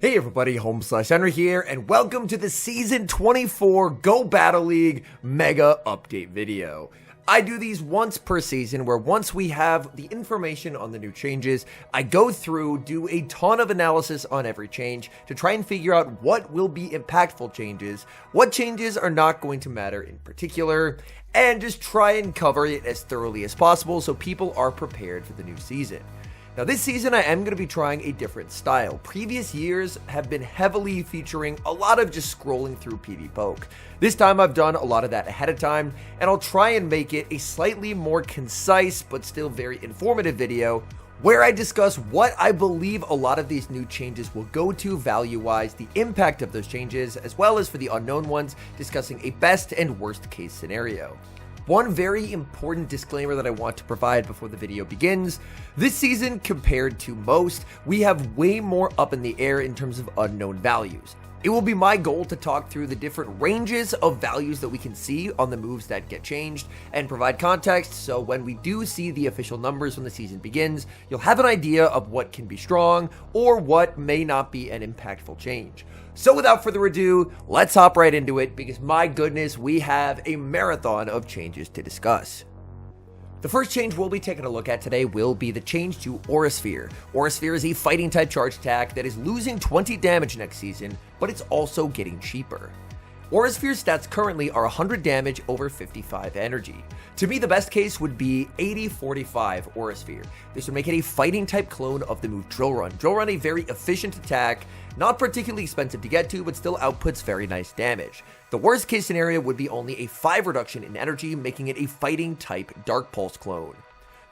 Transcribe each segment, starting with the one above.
Hey everybody, HomeSliceHenry here, and welcome to the Season 24 Go Battle League Mega Update video. I do these once per season, where once we have the information on the new changes, I go through, do a ton of analysis on every change to try and figure out what will be impactful changes, what changes are not going to matter in particular, and just try and cover it as thoroughly as possible so people are prepared for the new season. Now this season I am going to be trying a different style. Previous years have been heavily featuring a lot of just scrolling through PvP. This time I've done a lot of that ahead of time, and I'll try and make it a slightly more concise but still very informative video where I discuss what I believe a lot of these new changes will go to value-wise, the impact of those changes, as well as for the unknown ones, discussing a best and worst case scenario. One very important disclaimer that I want to provide before the video begins: this season, compared to most, we have way more up in the air in terms of unknown values. It will be my goal to talk through the different ranges of values that we can see on the moves that get changed and provide context, so when we do see the official numbers when the season begins, you'll have an idea of what can be strong or what may not be an impactful change. So without further ado, let's hop right into it, because my goodness, we have a marathon of changes to discuss. The first change we'll be taking a look at today will be the change to Aura Sphere. Aura Sphere is a fighting type charge attack that is losing 20 damage next season, but it's also getting cheaper. Aura Sphere's stats currently are 100 damage over 55 energy. To me, the best case would be 80-45 Aura Sphere. This would make it a fighting type clone of the move Drill Run. Drill Run, a very efficient attack, not particularly expensive to get to, but still outputs very nice damage. The worst case scenario would be only a 5 reduction in energy, making it a fighting type Dark Pulse clone.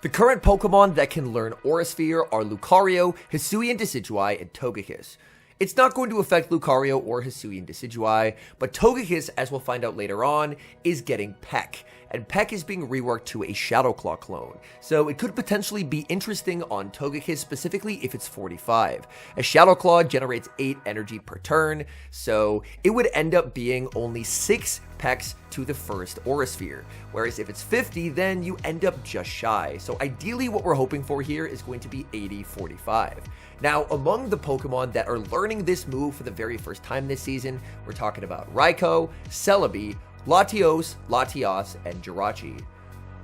The current Pokemon that can learn Aura Sphere are Lucario, Hisuian Decidueye, and Togekiss. It's not going to affect Lucario or Hisuian Decidueye, but Togekiss, as we'll find out later on, is getting Peck, and Peck is being reworked to a Shadow Claw clone, so it could potentially be interesting on Togekiss, specifically if it's 45. A Shadow Claw generates 8 energy per turn, so it would end up being only 6 Pecks to the first Aura Sphere, whereas if it's 50, then you end up just shy. So ideally what we're hoping for here is going to be 80-45. Now, among the Pokemon that are learning this move for the very first time this season, we're talking about Raikou, Celebi, Latios, Latias, and Jirachi.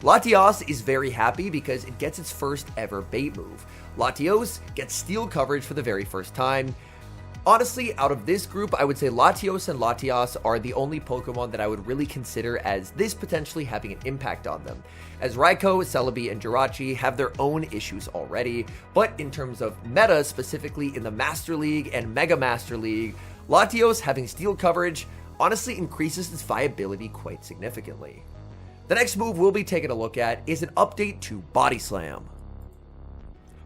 Latias is very happy because it gets its first ever bait move. Latios gets steel coverage for the very first time. Honestly, out of this group, I would say Latios and Latias are the only Pokemon that I would really consider as this potentially having an impact on them, as Raikou, Celebi, and Jirachi have their own issues already, but in terms of meta, specifically in the Master League and Mega Master League, Latios having steel coverage honestly increases its viability quite significantly. The next move we'll be taking a look at is an update to Body Slam.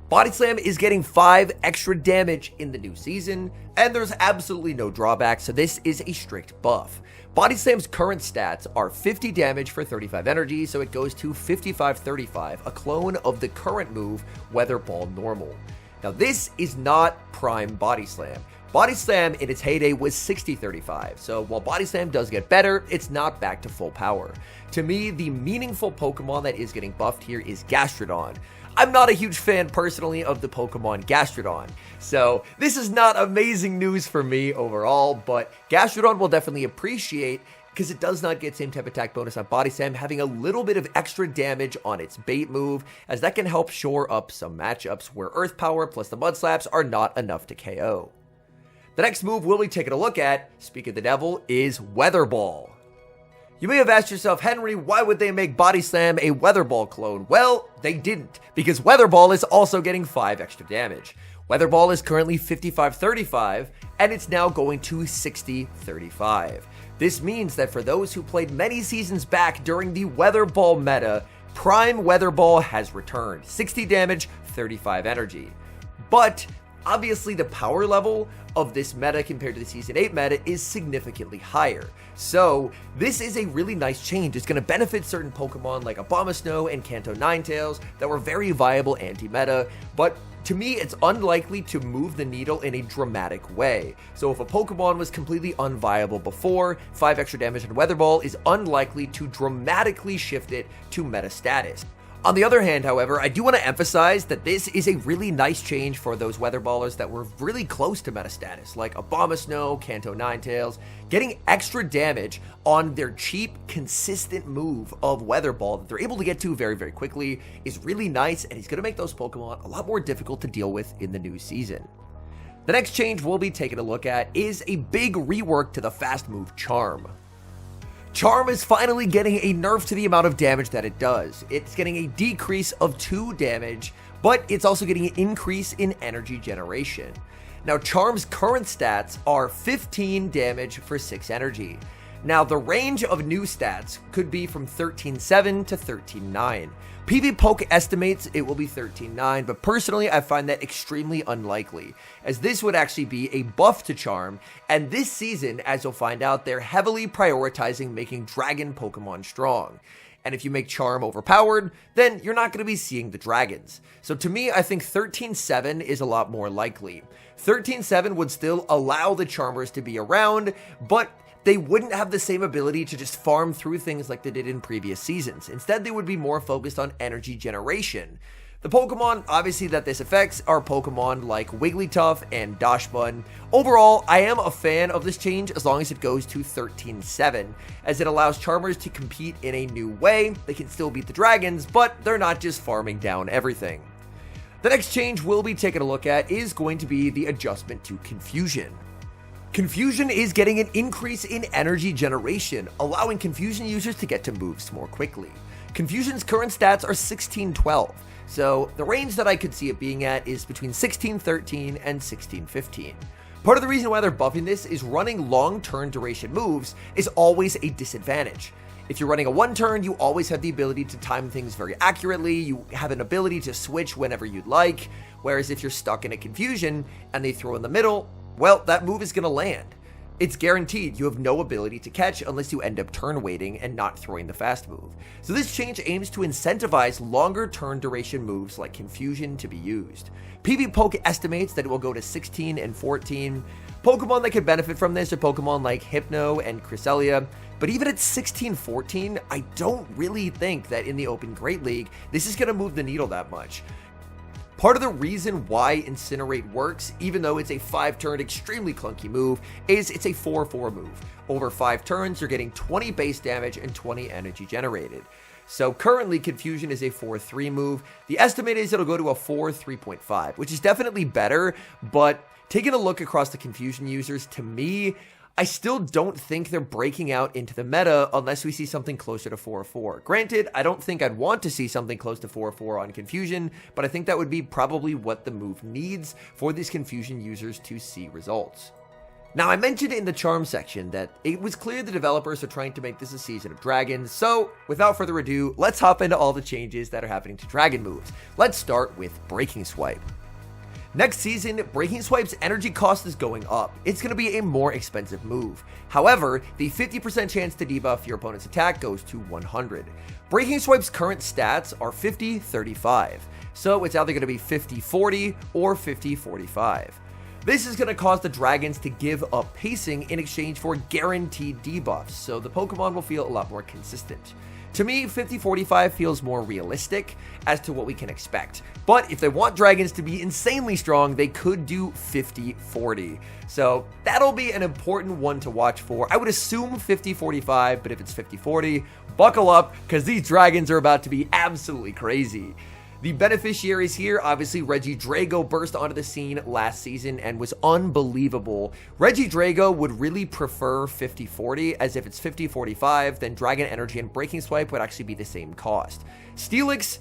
Body Slam is getting 5 extra damage in the new season, and there's absolutely no drawback, so this is a strict buff. Body Slam's current stats are 50 damage for 35 energy, so it goes to 55-35, a clone of the current move Weather Ball Normal. Now this is not prime Body Slam. Body Slam in its heyday was 60-35, so while Body Slam does get better, it's not back to full power. To me, the meaningful Pokemon that is getting buffed here is Gastrodon. I'm not a huge fan personally of the Pokemon Gastrodon, so this is not amazing news for me overall, but Gastrodon will definitely appreciate, because it does not get same type attack bonus on Body Slam, having a little bit of extra damage on its bait move, as that can help shore up some matchups where Earth Power plus the Mud Slaps are not enough to KO. The next move we'll be taking a look at, speak of the devil, is Weather Ball. You may have asked yourself, Henry, why would they make Body Slam a Weather Ball clone? Well, they didn't, because Weather Ball is also getting 5 extra damage. Weather Ball is currently 55-35, and it's now going to 60-35. This means that for those who played many seasons back during the Weather Ball meta, Prime Weather Ball has returned. 60 damage, 35 energy. But obviously the power level of this meta compared to the Season 8 meta is significantly higher. So this is a really nice change. It's going to benefit certain Pokemon like Abomasnow and Kanto Ninetales that were very viable anti-meta, but to me, it's unlikely to move the needle in a dramatic way. So if a Pokemon was completely unviable before, 5 extra damage on Weather Ball is unlikely to dramatically shift it to meta status. On the other hand, however, I do want to emphasize that this is a really nice change for those weather ballers that were really close to meta status, like Abomasnow, Kanto Ninetales. Getting extra damage on their cheap, consistent move of Weather Ball that they're able to get to very, very quickly is really nice, and he's going to make those Pokemon a lot more difficult to deal with in the new season. The next change we'll be taking a look at is a big rework to the fast move Charm. Charm is finally getting a nerf to the amount of damage that it does. It's getting a decrease of 2 damage, but it's also getting an increase in energy generation. Now, Charm's current stats are 15 damage for 6 energy. Now, the range of new stats could be from 13.7 to 13.9. PvPoke estimates it will be 13.9, but personally I find that extremely unlikely, as this would actually be a buff to Charm, and this season, as you'll find out, they're heavily prioritizing making Dragon Pokemon strong. And if you make Charm overpowered, then you're not going to be seeing the dragons. So to me, I think 13.7 is a lot more likely. 13.7 would still allow the Charmers to be around, but they wouldn't have the same ability to just farm through things like they did in previous seasons. Instead, they would be more focused on energy generation. The Pokemon, obviously, that this affects are Pokemon like Wigglytuff and Dachsbun. Overall, I am a fan of this change as long as it goes to 13.7, as it allows Charmers to compete in a new way. They can still beat the dragons, but they're not just farming down everything. The next change we'll be taking a look at is going to be the adjustment to Confusion. Confusion is getting an increase in energy generation, allowing Confusion users to get to moves more quickly. Confusion's current stats are 16.12, so the range that I could see it being at is between 16.13 and 16.15. Part of the reason why they're buffing this is running long turn duration moves is always a disadvantage. If you're running a 1-turn, you always have the ability to time things very accurately, you have an ability to switch whenever you'd like, whereas if you're stuck in a Confusion and they throw in the middle, well, that move is going to land. It's guaranteed. You have no ability to catch unless you end up turn waiting and not throwing the fast move. So this change aims to incentivize longer turn duration moves like Confusion to be used. PvPoke estimates that it will go to 16 and 14. Pokemon that could benefit from this are Pokemon like Hypno and Cresselia, but even at 16-14, I don't really think that in the Open Great League, this is going to move the needle that much. Part of the reason why Incinerate works, even though it's a 5-turn extremely clunky move, is it's a 4-4 move. Over 5 turns, you're getting 20 base damage and 20 energy generated. So currently, Confusion is a 4-3 move. The estimate is it'll go to a 4-3.5, which is definitely better, but taking a look across the Confusion users, to me, I still don't think they're breaking out into the meta unless we see something closer to 4-4. Granted, I don't think I'd want to see something close to 4-4 on Confusion, but I think that would be probably what the move needs for these Confusion users to see results. Now, I mentioned in the Charm section that it was clear the developers are trying to make this a season of dragons, so without further ado, let's hop into all the changes that are happening to dragon moves. Let's start with Breaking Swipe. Next season, Breaking Swipe's energy cost is going up. It's going to be a more expensive move. However, the 50% chance to debuff your opponent's attack goes to 100. Breaking Swipe's current stats are 50-35, so it's either going to be 50-40 or 50-45. This is going to cause the dragons to give up pacing in exchange for guaranteed debuffs, so the Pokemon will feel a lot more consistent. To me, 50-45 feels more realistic as to what we can expect. But if they want dragons to be insanely strong, they could do 50-40. So that'll be an important one to watch for. I would assume 50-45, but if it's 50-40, buckle up, because these dragons are about to be absolutely crazy. The beneficiaries here, obviously Regidrago burst onto the scene last season and was unbelievable. Regidrago would really prefer 50-40, as if it's 50-45, then Dragon Energy and Breaking Swipe would actually be the same cost. Steelix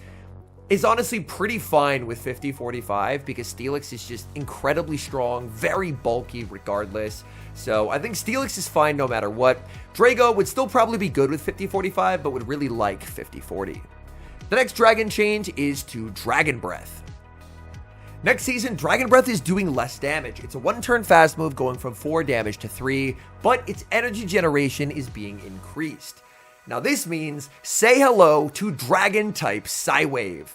is honestly pretty fine with 50-45 because Steelix is just incredibly strong, very bulky regardless. So I think Steelix is fine no matter what. Drago would still probably be good with 50-45, but would really like 50-40. The next dragon change is to Dragon Breath. Next season, Dragon Breath is doing less damage. It's a 1-turn fast move going from 4 damage to 3, but its energy generation is being increased. Now this means say hello to Dragon-type Psywave.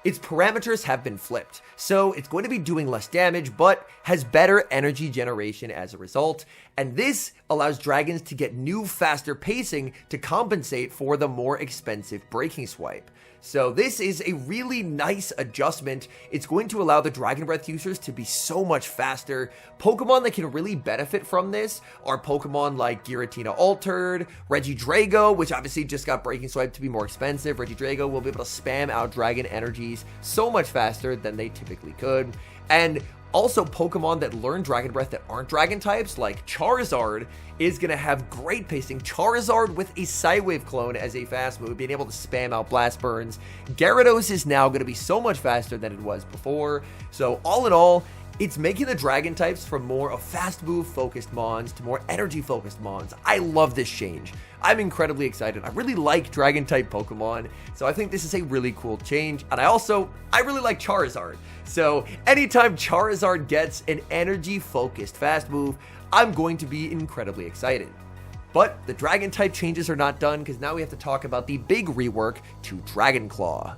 Its parameters have been flipped, so it's going to be doing less damage, but has better energy generation as a result, and this allows dragons to get new, faster pacing to compensate for the more expensive Breaking Swipe. So this is a really nice adjustment. It's going to allow the Dragon Breath users to be so much faster. Pokemon that can really benefit from this are Pokemon like Giratina Altered, Regidrago, which obviously just got Breaking Swipe to be more expensive. Regidrago will be able to spam out Dragon energies so much faster than they typically could. And also, Pokemon that learn Dragon Breath that aren't Dragon types, like Charizard, is going to have great pacing. Charizard with a Psywave clone as a fast move, being able to spam out Blast Burns. Gyarados is now going to be so much faster than it was before. So all in all, it's making the Dragon types from more of fast move focused Mons to more energy focused Mons. I love this change. I'm incredibly excited. I really like Dragon type Pokemon, so I think this is a really cool change. And I really like Charizard. So anytime Charizard gets an energy focused fast move, I'm going to be incredibly excited. But the Dragon type changes are not done, because now we have to talk about the big rework to Dragon Claw.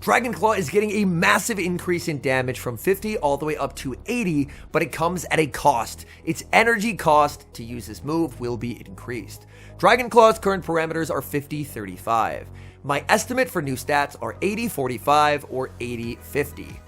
Dragon Claw is getting a massive increase in damage from 50 all the way up to 80, but it comes at a cost. Its energy cost to use this move will be increased. Dragon Claw's current parameters are 50-35. My estimate for new stats are 80-45 or 80-50.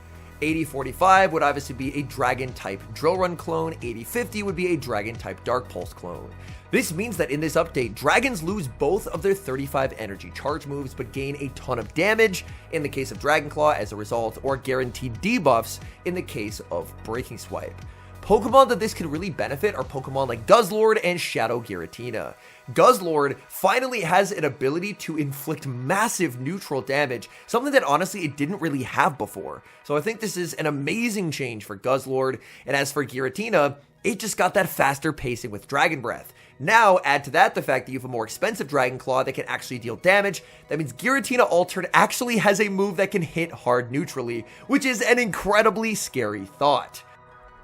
80-45 would obviously be a Dragon type Drill Run clone, 80-50 would be a Dragon type Dark Pulse clone. This means that in this update, Dragons lose both of their 35 energy charge moves, but gain a ton of damage in the case of Dragon Claw as a result, or guaranteed debuffs in the case of Breaking Swipe. Pokemon that this can really benefit are Pokemon like Guzzlord and Shadow Giratina. Guzzlord finally has an ability to inflict massive neutral damage, something that honestly it didn't really have before. So I think this is an amazing change for Guzzlord, and as for Giratina, it just got that faster pacing with Dragon Breath. Now, add to that the fact that you have a more expensive Dragon Claw that can actually deal damage. That means Giratina Altered actually has a move that can hit hard neutrally, which is an incredibly scary thought.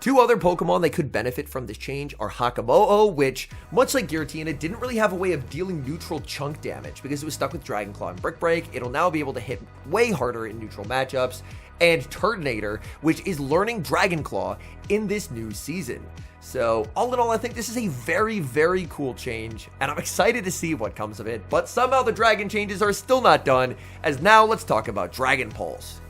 Two other Pokemon that could benefit from this change are Hakamo'o, which, much like Giratina, didn't really have a way of dealing neutral chunk damage because it was stuck with Dragon Claw and Brick Break. It'll now be able to hit way harder in neutral matchups. And Turtonator, which is learning Dragon Claw in this new season. So, all in all, I think this is a very, very cool change, and I'm excited to see what comes of it. But somehow the Dragon changes are still not done, as now let's talk about Dragon Pulse.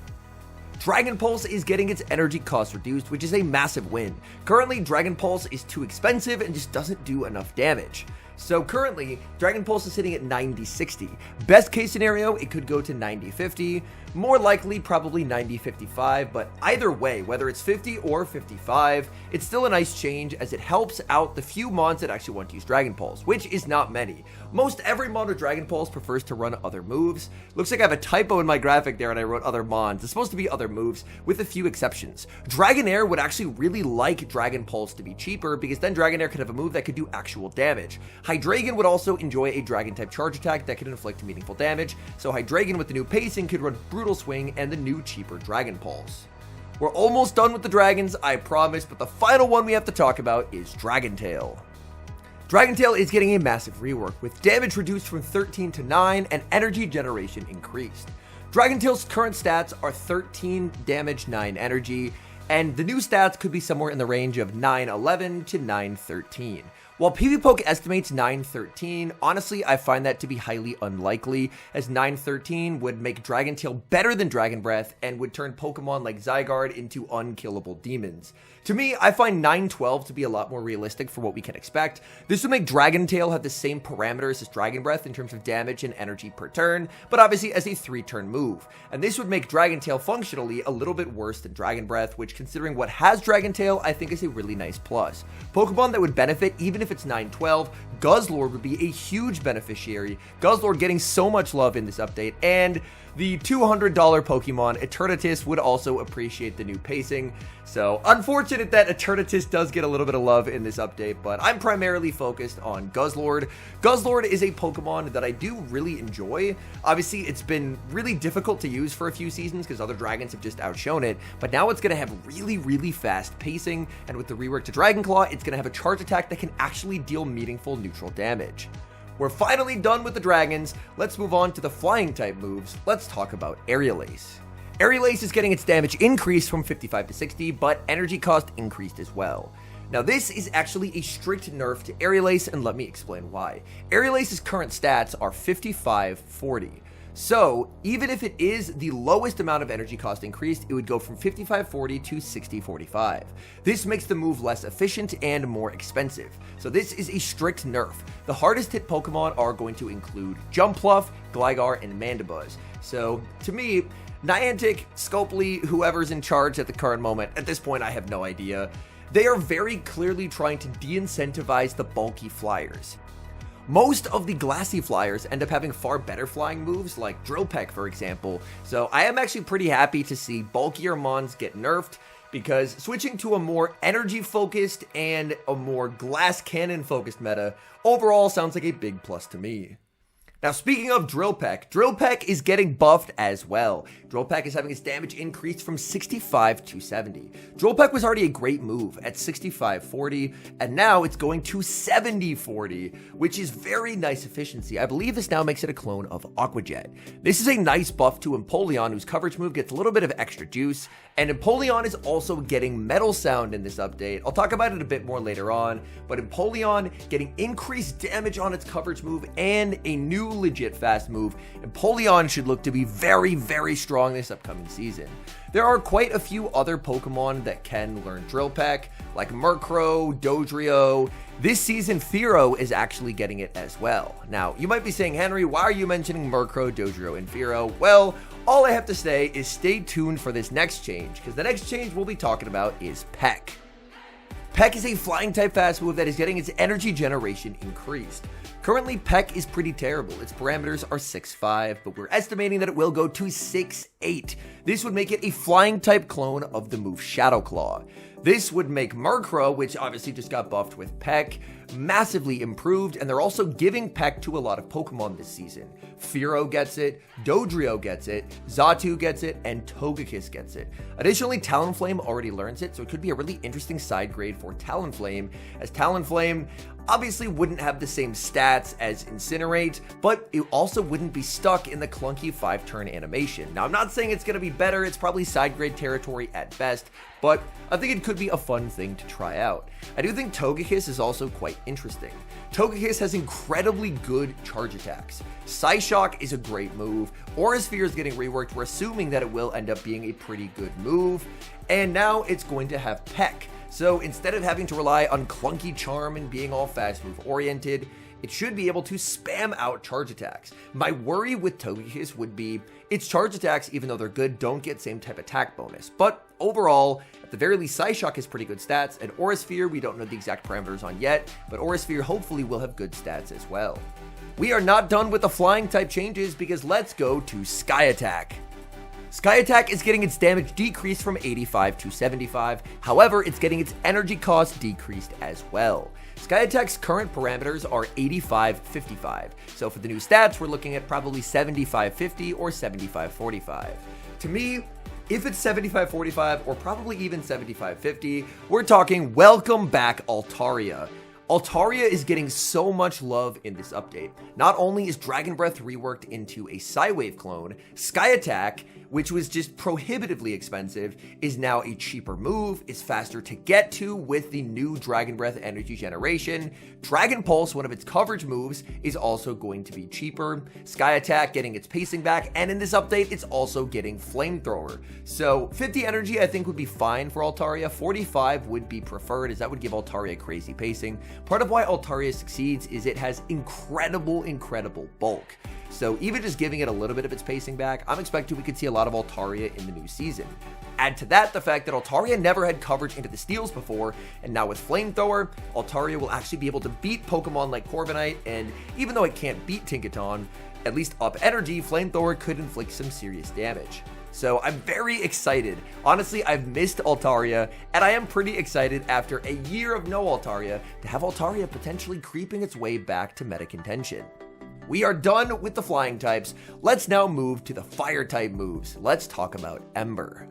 Dragon Pulse is getting its energy cost reduced, which is a massive win. Currently, Dragon Pulse is too expensive and just doesn't do enough damage. So currently, Dragon Pulse is sitting at 90-60. Best case scenario, it could go to 90-50. More likely, probably 90-55, but either way, whether it's 50 or 55, it's still a nice change as it helps out the few mons that actually want to use Dragon Pulse, which is not many. Most every mon with Dragon Pulse prefers to run other moves. Looks like I have a typo in my graphic there and I wrote other mons. It's supposed to be other moves, with a few exceptions. Dragonair would actually really like Dragon Pulse to be cheaper, because then Dragonair could have a move that could do actual damage. Hydreigon would also enjoy a Dragon-type charge attack that could inflict meaningful damage, so Hydreigon with the new pacing could run Brutal Swing and the new cheaper Dragon Pulse. We're almost done with the dragons, I promise, but the final one we have to talk about is Dragon Tail. Dragon Tail is getting a massive rework, with damage reduced from 13 to 9 and energy generation increased. Dragon Tail's current stats are 13 damage, 9 energy, and the new stats could be somewhere in the range of 9-11 to 9-13. While PvPoke estimates 9-13, honestly, I find that to be highly unlikely, as 9-13 would make Dragon Tail better than Dragon Breath and would turn Pokemon like Zygarde into unkillable demons. To me, I find 9-12 to be a lot more realistic for what we can expect. This would make Dragon Tail have the same parameters as Dragon Breath in terms of damage and energy per turn, but obviously as a 3-turn move. And this would make Dragon Tail functionally a little bit worse than Dragon Breath, which, considering what has Dragon Tail, I think is a really nice plus. Pokemon that would benefit, even if it's 9-12, Guzzlord would be a huge beneficiary. Guzzlord getting so much love in this update, and the $200 Pokemon Eternatus would also appreciate the new pacing. So, unfortunate that Eternatus does get a little bit of love in this update, but I'm primarily focused on Guzzlord. Guzzlord is a Pokemon that I do really enjoy. Obviously, it's been really difficult to use for a few seasons because other dragons have just outshone it, but now it's going to have really, really fast pacing, and with the rework to Dragon Claw, it's going to have a charge attack that can actually deal meaningful neutral damage. We're finally done with the dragons. Let's move on to the flying type moves. Let's talk about Aerial Ace. Aerial Ace is getting its damage increased from 55 to 60, but energy cost increased as well. Now this is actually a strict nerf to Aerial Ace, and let me explain why. Aerial Ace's current stats are 55-40. So even if it is the lowest amount of energy cost increased, it would go from 5540 to 6045. This makes the move less efficient and more expensive. So this is a strict nerf. The hardest hit Pokemon are going to include Jumpluff, Gligar, and Mandibuzz. So to me, Niantic, Scopely, whoever's in charge at the current moment, at this point I have no idea, they are very clearly trying to de-incentivize the bulky flyers. Most of the glassy flyers end up having far better flying moves, like Drill Peck, for example, so I am actually pretty happy to see bulkier mons get nerfed, because switching to a more energy-focused and a more glass cannon-focused meta overall sounds like a big plus to me. Now, speaking of Drill Peck is getting buffed as well. Drill Peck is having its damage increased from 65 to 70. Drill Peck was already a great move at 65-40, and now it's going to 70-40, which is very nice efficiency. I believe this now makes it a clone of Aqua Jet. This is a nice buff to Empoleon, whose coverage move gets a little bit of extra juice, and Empoleon is also getting Metal Sound in this update. I'll talk about it a bit more later on, but Empoleon getting increased damage on its coverage move and a new legit fast move. Empoleon should look to be very, very strong this upcoming season. There are quite a few other Pokemon that can learn Drill Peck, like Murkrow, Dodrio. This season, Fearow is actually getting it as well. Now, you might be saying, Henry, why are you mentioning Murkrow, Dodrio, and Fearow? Well, all I have to say is stay tuned for this next change, because the next change we'll be talking about is Peck. Peck is a flying type fast move that is getting its energy generation increased. Currently, Peck is pretty terrible. Its parameters are 6'5", but we're estimating that it will go to 6'8". This would make it a flying type clone of the move Shadow Claw. This would make Murkrow, which obviously just got buffed with Peck, massively improved, and they're also giving Peck to a lot of Pokemon this season. Fearow gets it, Dodrio gets it, Xatu gets it, and Togekiss gets it. Additionally, Talonflame already learns it, so it could be a really interesting side grade for Talonflame, as Talonflame obviously wouldn't have the same stats as Incinerate, but it also wouldn't be stuck in the clunky 5-turn animation. Now, I'm not saying it's going to be better, it's probably side grade territory at best, but I think it could be a fun thing to try out. I do think Togekiss is also quite interesting. Togekiss has incredibly good charge attacks. Psyshock is a great move. Aura Sphere is getting reworked. We're assuming that it will end up being a pretty good move. And now it's going to have Peck. So instead of having to rely on clunky charm and being all fast move oriented, it should be able to spam out charge attacks. My worry with Togekiss would be its charge attacks, even though they're good, don't get same type attack bonus. But overall, at the very least, Psyshock has pretty good stats, and Aura Sphere we don't know the exact parameters on yet, but Aura Sphere hopefully will have good stats as well. We are not done with the flying type changes, because let's go to Sky Attack. Sky Attack is getting its damage decreased from 85 to 75, however, it's getting its energy cost decreased as well. Sky Attack's current parameters are 85-55, so for the new stats, we're looking at probably 75-50 or 75-45. To me, if it's 75-45 or probably even 75-50, we're talking welcome back Altaria. Altaria is getting so much love in this update. Not only is Dragon Breath reworked into a Psywave clone, Sky Attack, which was just prohibitively expensive, is now a cheaper move, is faster to get to with the new Dragon Breath energy generation. Dragon Pulse, one of its coverage moves, is also going to be cheaper. Sky Attack getting its pacing back, and in this update, it's also getting Flamethrower. So 50 energy I think would be fine for Altaria. 45 would be preferred, as that would give Altaria crazy pacing. Part of why Altaria succeeds is it has incredible bulk. So even just giving it a little bit of its pacing back, I'm expecting we could see a lot of Altaria in the new season. Add to that the fact that Altaria never had coverage into the steals before, and now with Flamethrower, Altaria will actually be able to beat Pokemon like Corviknight, and even though it can't beat Tinkaton, at least up energy, Flamethrower could inflict some serious damage. So I'm very excited. Honestly, I've missed Altaria, and I am pretty excited after a year of no Altaria to have Altaria potentially creeping its way back to meta contention. We are done with the flying types. Let's now move to the fire type moves. Let's talk about Ember.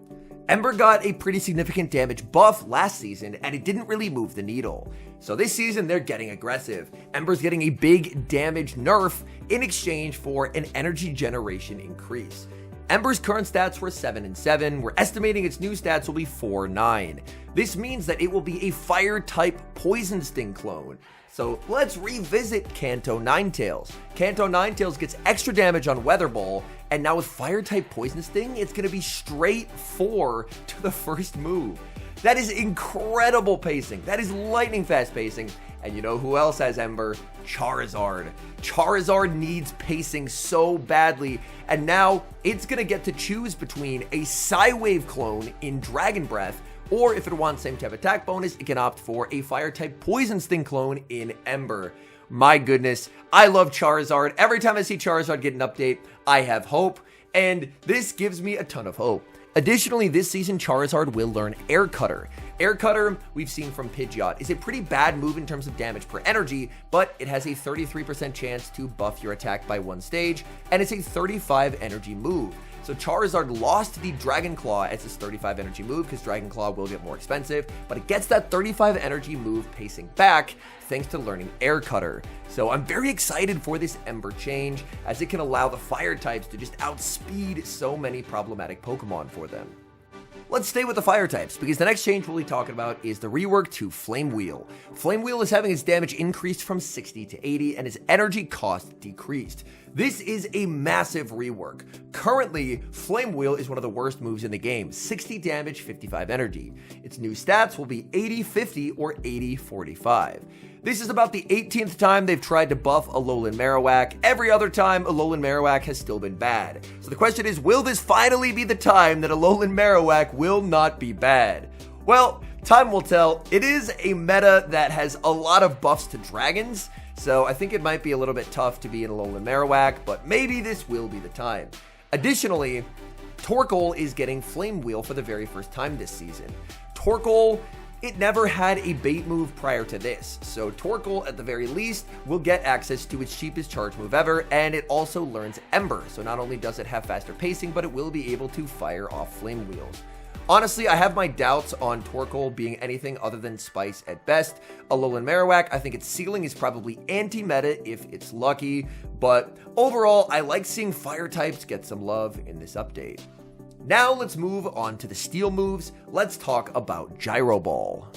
Ember got a pretty significant damage buff last season, and it didn't really move the needle. So this season, they're getting aggressive. Ember's getting a big damage nerf in exchange for an energy generation increase. Ember's current stats were 7 and 7. We're estimating its new stats will be 4 and 9. This means that it will be a fire-type Poison Sting clone. So let's revisit Kanto Ninetales. Kanto Ninetales gets extra damage on Weather Ball, and now with fire-type Poison Sting, it's going to be straight 4 to the first move. That is incredible pacing. That is lightning fast pacing. And you know who else has Ember? Charizard. Charizard needs pacing so badly, and now it's going to get to choose between a Psywave clone in Dragon Breath, or if it wants same type attack bonus, it can opt for a fire-type Poison Sting clone in Ember. My goodness, I love Charizard. Every time I see Charizard get an update, I have hope, and this gives me a ton of hope. Additionally, this season, Charizard will learn Air Cutter. Air Cutter, we've seen from Pidgeot, is a pretty bad move in terms of damage per energy, but it has a 33% chance to buff your attack by 1 stage, and it's a 35 energy move. So Charizard lost the Dragon Claw as its 35 energy move because Dragon Claw will get more expensive, but it gets that 35 energy move pacing back thanks to learning Air Cutter. So I'm very excited for this Ember change as it can allow the fire types to just outspeed so many problematic Pokemon for them. Let's stay with the fire types, because the next change we'll be talking about is the rework to Flame Wheel. Flame Wheel is having its damage increased from 60 to 80 and its energy cost decreased. This is a massive rework. Currently, Flame Wheel is one of the worst moves in the game, 60 damage, 55 energy. Its new stats will be 80-50 or 80-45. This is about the 18th time they've tried to buff Alolan Marowak. Every other time, Alolan Marowak has still been bad. So the question is, will this finally be the time that Alolan Marowak will not be bad? Well, time will tell. It is a meta that has a lot of buffs to dragons, so I think it might be a little bit tough to be an Alolan Marowak, but maybe this will be the time. Additionally, Torkoal is getting Flame Wheel for the very first time this season. Torkoal, it never had a bait move prior to this, so Torkoal at the very least will get access to its cheapest charge move ever, and it also learns Ember, so not only does it have faster pacing, but it will be able to fire off Flame Wheels. Honestly, I have my doubts on Torkoal being anything other than Spice at best. Alolan Marowak, I think its ceiling is probably anti-meta if it's lucky, but overall, I like seeing fire types get some love in this update. Now let's move on to the steel moves. Let's talk about Gyro Ball.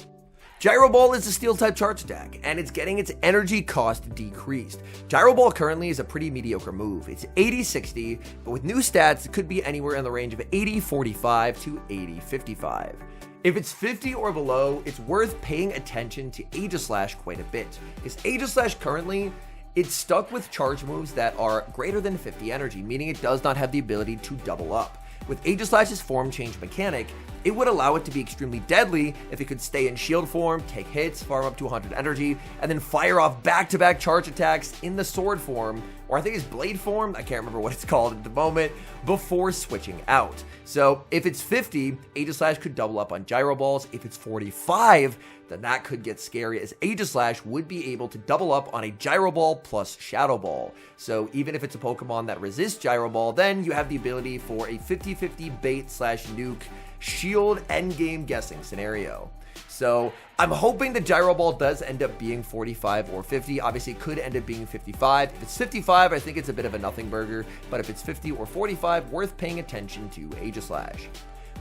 Gyro Ball is a steel-type charge attack, and it's getting its energy cost decreased. Gyro Ball currently is a pretty mediocre move. It's 80-60, but with new stats, it could be anywhere in the range of 80-45 to 80-55. If it's 50 or below, it's worth paying attention to Aegislash quite a bit, because Aegislash currently, it's stuck with charge moves that are greater than 50 energy, meaning it does not have the ability to double up. With Aegislash's form change mechanic, it would allow it to be extremely deadly if it could stay in shield form, take hits, farm up to 100 energy, and then fire off back-to-back charge attacks in the sword form, or I think it's blade form, I can't remember what it's called at the moment, before switching out. So if it's 50, Aegislash could double up on Gyro Balls. If it's 45, then that could get scary, as Aegislash would be able to double up on a Gyro Ball plus Shadow Ball. So even if it's a Pokemon that resists Gyro Ball, then you have the ability for a 50-50 bait/nuke shield endgame guessing scenario. So I'm hoping the Gyro Ball does end up being 45 or 50. Obviously, it could end up being 55. If it's 55, I think it's a bit of a nothing burger. But if it's 50 or 45, worth paying attention to Aegislash.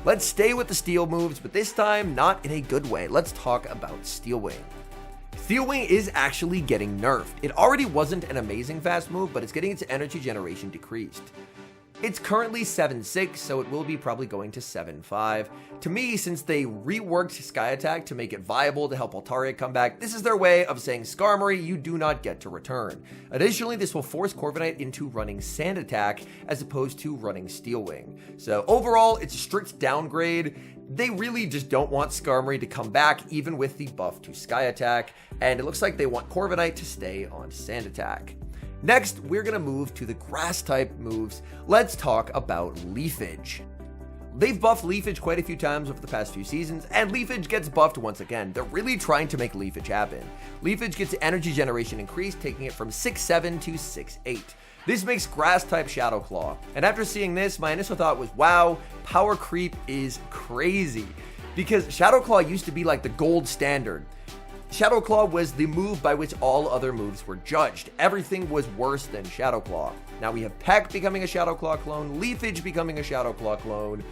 Let's stay with the steel moves, but this time not in a good way. Let's talk about Steel Wing. Steel Wing is actually getting nerfed. It already wasn't an amazing fast move, but it's getting its energy generation decreased. It's currently 7-6, so it will be probably going to 7-5. To me, since they reworked Sky Attack to make it viable to help Altaria come back, this is their way of saying, Skarmory, you do not get to return. Additionally, this will force Corviknight into running Sand Attack as opposed to running Steel Wing. So overall, it's a strict downgrade. They really just don't want Skarmory to come back, even with the buff to Sky Attack, and it looks like they want Corviknight to stay on Sand Attack. Next, we're going to move to the grass-type moves. Let's talk about Leafage. They've buffed Leafage quite a few times over the past few seasons, and Leafage gets buffed once again. They're really trying to make Leafage happen. Leafage gets energy generation increased, taking it from 6-7 to 6-8. This makes Grass-type Shadow Claw, and after seeing this, my initial thought was, wow, power creep is crazy, because Shadow Claw used to be like the gold standard. Shadow Claw was the move by which all other moves were judged. Everything was worse than Shadow Claw. Now we have Peck becoming a Shadow Claw clone, Leafage becoming a Shadow Claw clone.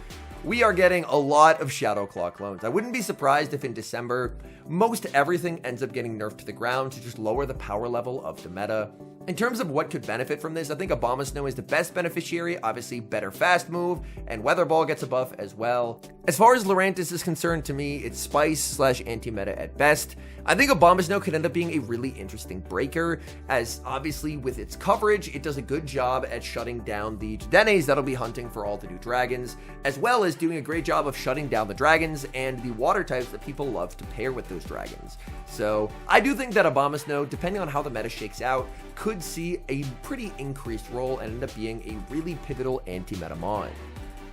We are getting a lot of Shadow Claw clones. I wouldn't be surprised if in December, most everything ends up getting nerfed to the ground to just lower the power level of the meta. In terms of what could benefit from this, I think Abomasnow is the best beneficiary, obviously better fast move, and Weather Ball gets a buff as well. As far as Lurantis is concerned, to me, it's Spice/anti-meta at best. I think Abomasnow could end up being a really interesting breaker, as obviously with its coverage, it does a good job at shutting down the Jidenes that'll be hunting for all the new dragons, as well as doing a great job of shutting down the dragons and the water types that people love to pair with those dragons. So I do think that Abomasnow, depending on how the meta shakes out, could see a pretty increased role and end up being a really pivotal anti-meta mon.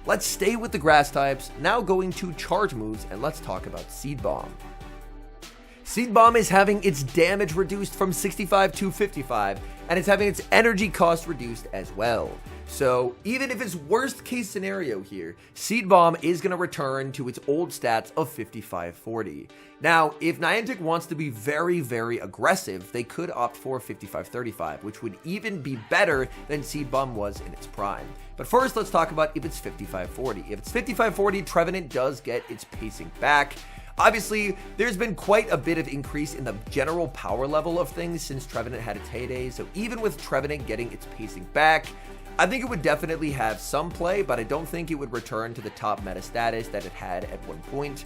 Let's stay with the grass types, now going to charge moves, and let's talk about Seed Bomb. Seed Bomb is having its damage reduced from 65 to 55, and it's having its energy cost reduced as well. So even if it's worst case scenario here, Seed Bomb is going to return to its old stats of 55-40. Now, if Niantic wants to be very, very aggressive, they could opt for 55-35, which would even be better than Seed Bomb was in its prime. But first, let's talk about if it's 55-40. If it's 55-40, Trevenant does get its pacing back. Obviously, there's been quite a bit of increase in the general power level of things since Trevenant had its heyday, so even with Trevenant getting its pacing back, I think it would definitely have some play, but I don't think it would return to the top meta status that it had at one point.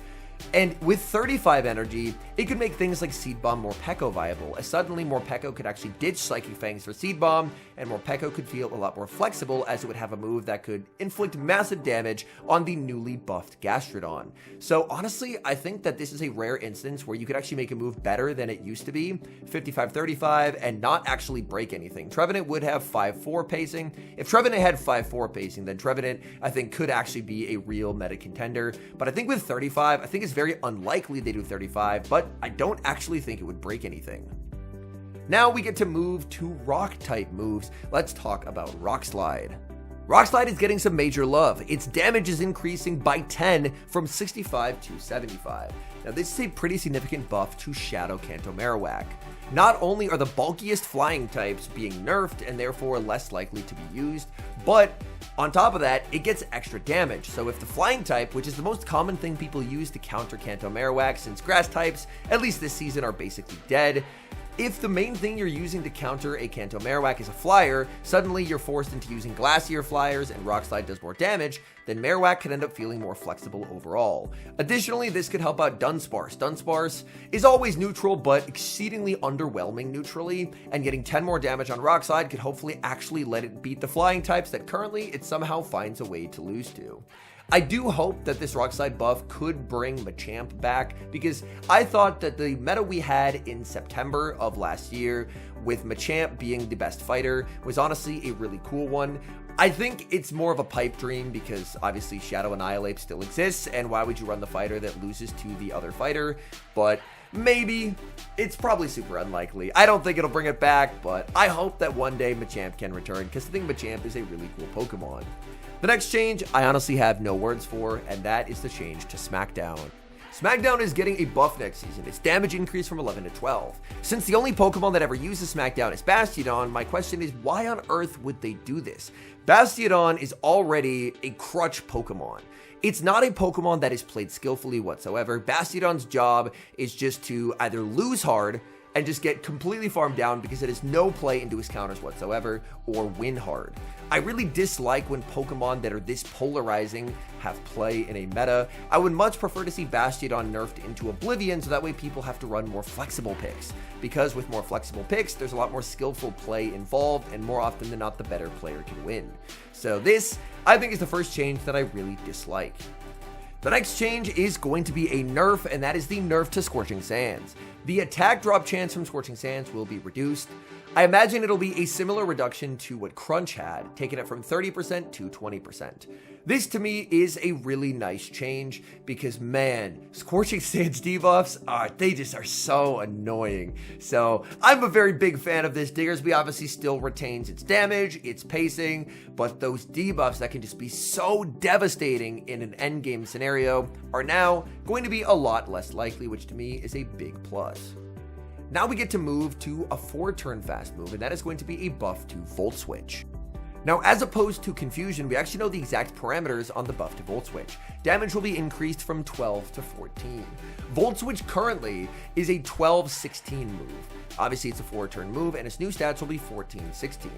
And with 35 energy, it could make things like Seed Bomb Morpeko viable, as suddenly Morpeko could actually ditch Psychic Fangs for Seed Bomb, and Morpeko could feel a lot more flexible as it would have a move that could inflict massive damage on the newly buffed Gastrodon. So honestly, I think that this is a rare instance where you could actually make a move better than it used to be, 55-35, and not actually break anything. Trevenant would have 5-4 pacing. If Trevenant had 5-4 pacing, then Trevenant, I think, could actually be a real meta contender. But I think with 35, I think it's very unlikely they do 35, but I don't actually think it would break anything. Now we get to move to rock type moves. Let's talk about Rock Slide. Rock Slide is getting some major love. Its damage is increasing by 10 from 65 to 75. Now this is a pretty significant buff to Shadow Kanto Marowak. Not only are the bulkiest flying types being nerfed and therefore less likely to be used, but on top of that, it gets extra damage. So if the flying type, which is the most common thing people use to counter Kanto Marowak since grass types, at least this season, are basically dead, if the main thing you're using to counter a Kanto Marowak is a flyer, suddenly you're forced into using Glacier flyers and Rock Slide does more damage, then Marowak could end up feeling more flexible overall. Additionally, this could help out Dunsparce. Dunsparce is always neutral, but exceedingly underwhelming neutrally, and getting 10 more damage on Rock Slide could hopefully actually let it beat the flying types that currently it somehow finds a way to lose to. I do hope that this Rock Slide buff could bring Machamp back, because I thought that the meta we had in September of last year, with Machamp being the best fighter, was honestly a really cool one. I think it's more of a pipe dream because obviously Shadow Annihilate still exists, and why would you run the fighter that loses to the other fighter? But maybe. It's probably super unlikely. I don't think it'll bring it back, but I hope that one day Machamp can return, because I think Machamp is a really cool Pokemon. The next change, I honestly have no words for, and that is the change to Smackdown. Smackdown is getting a buff next season. Its damage increased from 11 to 12. Since the only Pokemon that ever uses Smackdown is Bastiodon, my question is, why on earth would they do this? Bastiodon is already a crutch Pokemon. It's not a Pokemon that is played skillfully whatsoever. Bastiodon's job is just to either lose hard and just get completely farmed down because it has no play into his counters whatsoever, or win hard. I really dislike when Pokemon that are this polarizing have play in a meta. I would much prefer to see Bastiodon nerfed into Oblivion, so that way people have to run more flexible picks. Because with more flexible picks, there's a lot more skillful play involved, and more often than not, the better player can win. So this, I think, is the first change that I really dislike. The next change is going to be a nerf, and that is the nerf to Scorching Sands. The attack drop chance from Scorching Sands will be reduced. I imagine it'll be a similar reduction to what Crunch had, taking it from 30% to 20%. This to me is a really nice change because, man, Scorching Sands debuffs they just are so annoying. So I'm a very big fan of this. Diggersby obviously still retains its damage, its pacing, but those debuffs that can just be so devastating in an endgame scenario are now going to be a lot less likely, which to me is a big plus. Now we get to move to a 4-turn fast move, and that is going to be a buff to Volt Switch. Now, as opposed to Confusion, we actually know the exact parameters on the buff to Volt Switch. Damage will be increased from 12 to 14. Volt Switch currently is a 12-16 move. Obviously, it's a 4-turn move, and its new stats will be 14-16.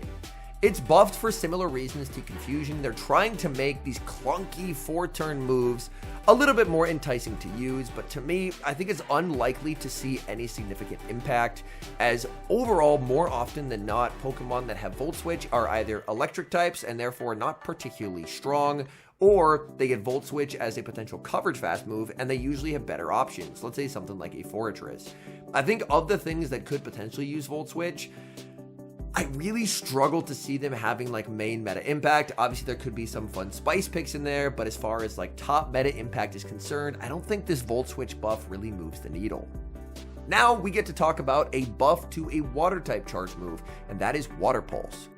It's buffed for similar reasons to Confusion. They're trying to make these clunky 4-turn moves a little bit more enticing to use, but to me, I think it's unlikely to see any significant impact, as overall, more often than not, Pokemon that have Volt Switch are either electric types and therefore not particularly strong, or they get Volt Switch as a potential coverage fast move, and they usually have better options. Let's say something like a Fortress. I think of the things that could potentially use Volt Switch, I really struggle to see them having like main meta impact. Obviously, there could be some fun spice picks in there, but as far as like top meta impact is concerned, I don't think this Volt Switch buff really moves the needle. Now we get to talk about a buff to a water type charge move, and that is Water Pulse.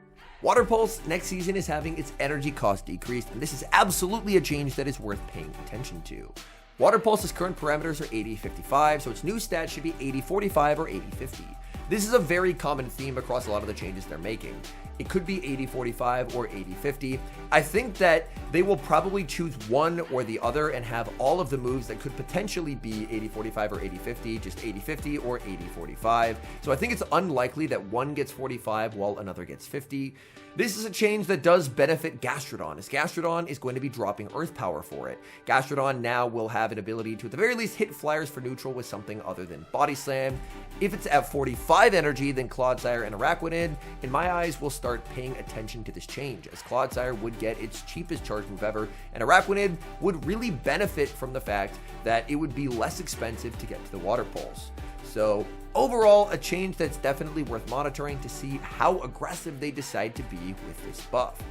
Water Pulse next season is having its energy cost decreased, and this is absolutely a change that is worth paying attention to. Water Pulse's current parameters are 80-55, so its new stat should be 80-45 or 80-50. This is a very common theme across a lot of the changes they're making. It could be 80-45 or 80-50. I think that they will probably choose one or the other and have all of the moves that could potentially be 80-45 or 80-50, just 80-50 or 80-45. So I think it's unlikely that one gets 45 while another gets 50. This is a change that does benefit Gastrodon, as Gastrodon is going to be dropping Earth Power for it. Gastrodon now will have an ability to at the very least hit flyers for neutral with something other than Body Slam. If it's at 45 energy, then Clodsire and Araquanid, in my eyes, will start paying attention to this change, as Clodsire would get its cheapest charge move ever, and Araquanid would really benefit from the fact that it would be less expensive to get to the Water Pulse. So overall, a change that's definitely worth monitoring to see how aggressive they decide to be with this buff.